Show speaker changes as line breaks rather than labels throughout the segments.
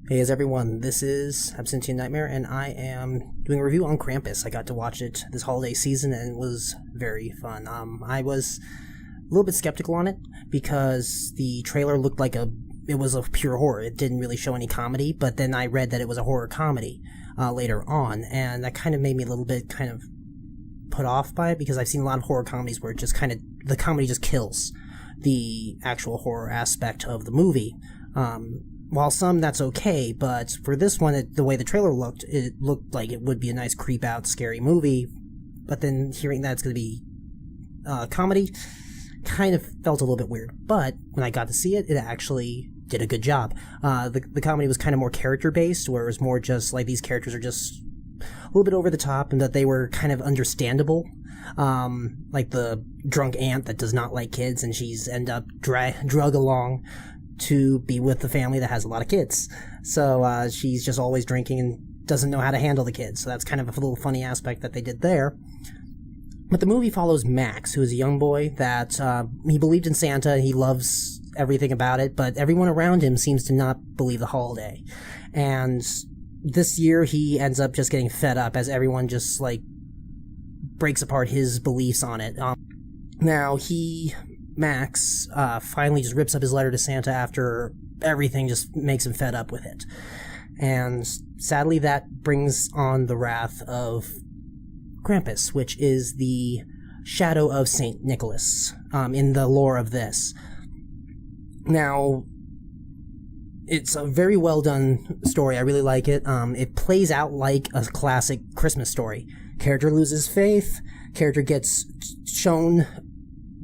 Hey, as everyone, this is Absintian Nightmare, and I am doing a review on Krampus. I got to watch it this holiday season, and it was very fun. I was a little bit skeptical on it, because the trailer looked like it was a pure horror. It didn't really show any comedy, but then I read that it was a horror comedy later on, and that kind of made me a little bit kind of put off by it, because I've seen a lot of horror comedies where it just kind of, the comedy just kills the actual horror aspect of the movie. While some, that's okay, but for this one, the way the trailer looked, it looked like it would be a nice creep-out, scary movie, but then hearing that it's going to be comedy kind of felt a little bit weird. But when I got to see it, it actually did a good job. The comedy was kind of more character-based, where it was more just like these characters are just a little bit over the top, and that they were kind of understandable. Like the drunk aunt that does not like kids, and she's end up drug along to be with the family that has a lot of kids. So she's just always drinking and doesn't know how to handle the kids. So that's kind of a little funny aspect that they did there. But the movie follows Max, who is a young boy that he believed in Santa. He loves everything about it, but everyone around him seems to not believe the holiday. And this year he ends up just getting fed up as everyone just like breaks apart his beliefs on it. Now Max finally just rips up his letter to Santa after everything just makes him fed up with it. And sadly that brings on the wrath of Krampus, which is the shadow of Saint Nicholas in the lore of this. Now, it's a very well done story. I really like it. It plays out like a classic Christmas story. Character loses faith, character gets shown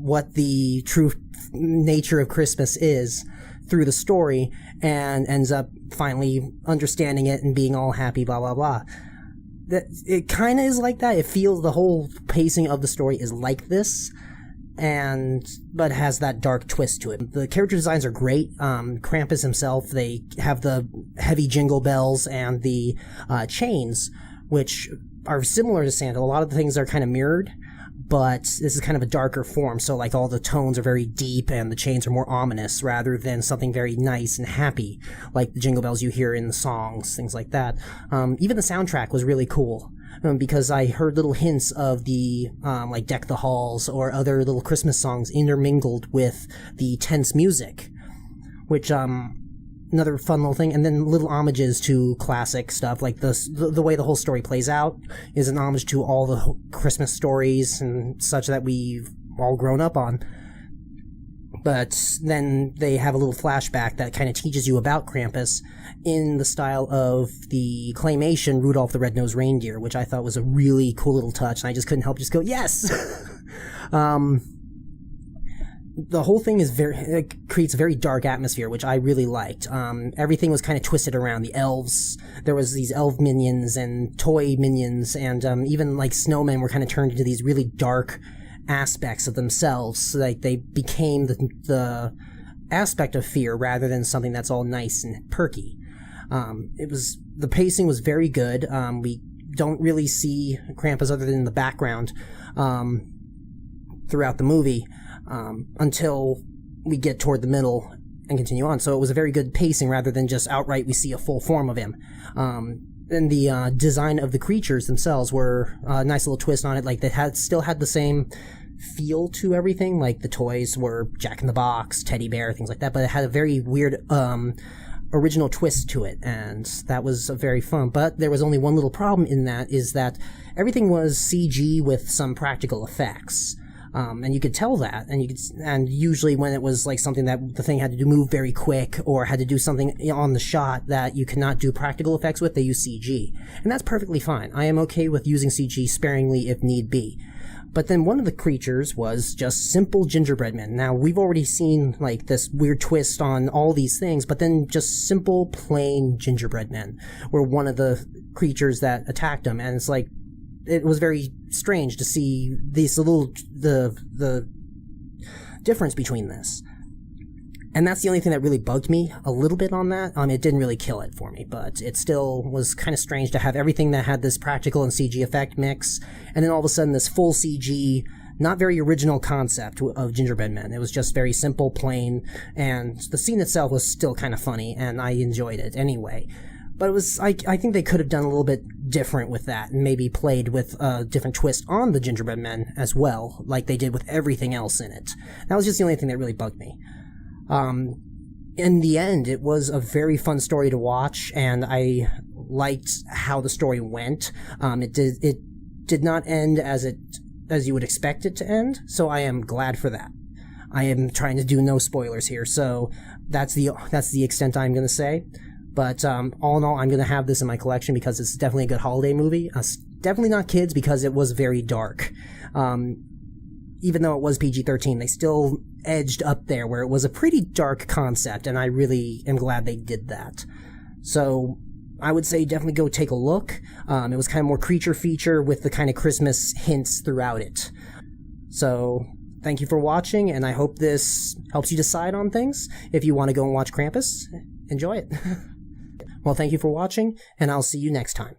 what the true nature of Christmas is through the story, and ends up finally understanding it and being all happy, blah, blah, blah. It kind of is like that. It feels the whole pacing of the story is like this, but has that dark twist to it. The character designs are great. Krampus himself, they have the heavy jingle bells and the chains, which are similar to Santa. A lot of the things are kind of mirrored, but this is kind of a darker form, so like all the tones are very deep and the chains are more ominous rather than something very nice and happy, like the jingle bells you hear in the songs, things like that. Even the soundtrack was really cool, because I heard little hints of the, like Deck the Halls or other little Christmas songs intermingled with the tense music, which, another fun little thing, and then little homages to classic stuff, like the way the whole story plays out is an homage to all the Christmas stories and such that we've all grown up on. But then they have a little flashback that kind of teaches you about Krampus in the style of the claymation Rudolph the Red-Nosed Reindeer, which I thought was a really cool little touch, and I just couldn't help just go, yes! The whole thing it creates a very dark atmosphere, which I really liked. Everything was kind of twisted around the elves. There was these elf minions and toy minions, and even like snowmen were kind of turned into these really dark aspects of themselves. So like they became the aspect of fear rather than something that's all nice and perky. The pacing was very good. We don't really see Krampus other than in the background throughout the movie. Until we get toward the middle and continue on. So it was a very good pacing rather than just outright we see a full form of him. And the design of the creatures themselves were a nice little twist on it. Like they still had the same feel to everything. Like the toys were Jack in the Box, Teddy Bear, things like that. But it had a very weird original twist to it, and that was very fun. But there was only one little problem in that, is that everything was CG with some practical effects. And you could tell that, and usually when it was like something that the thing had to move very quick or had to do something on the shot that you cannot do practical effects with, they use CG. And that's perfectly fine. I am okay with using CG sparingly if need be. But then one of the creatures was just simple gingerbread men. Now, we've already seen like this weird twist on all these things, but then just simple, plain gingerbread men were one of the creatures that attacked them, and it's like, it was very strange to see the difference between this. And that's the only thing that really bugged me a little bit on that. It didn't really kill it for me, but it still was kind of strange to have everything that had this practical and CG effect mix, and then all of a sudden this full CG not very original concept of gingerbread men. It was just very simple, plain, and the scene itself was still kind of funny, and I enjoyed it anyway. But it was, I think they could have done a little bit different with that, and maybe played with a different twist on the gingerbread men as well, like they did with everything else in it. That was just the only thing that really bugged me. In the end, it was a very fun story to watch, and I liked how the story went. It did not end as you would expect it to end, so I am glad for that. I am trying to do no spoilers here, so that's the extent I'm going to say. But all in all, I'm going to have this in my collection because it's definitely a good holiday movie. Definitely not kids because it was very dark. Even though it was PG-13, they still edged up there where it was a pretty dark concept, and I really am glad they did that. So I would say definitely go take a look. It was kind of more creature feature with the kind of Christmas hints throughout it. So thank you for watching, and I hope this helps you decide on things. If you want to go and watch Krampus, enjoy it. Well, thank you for watching, and I'll see you next time.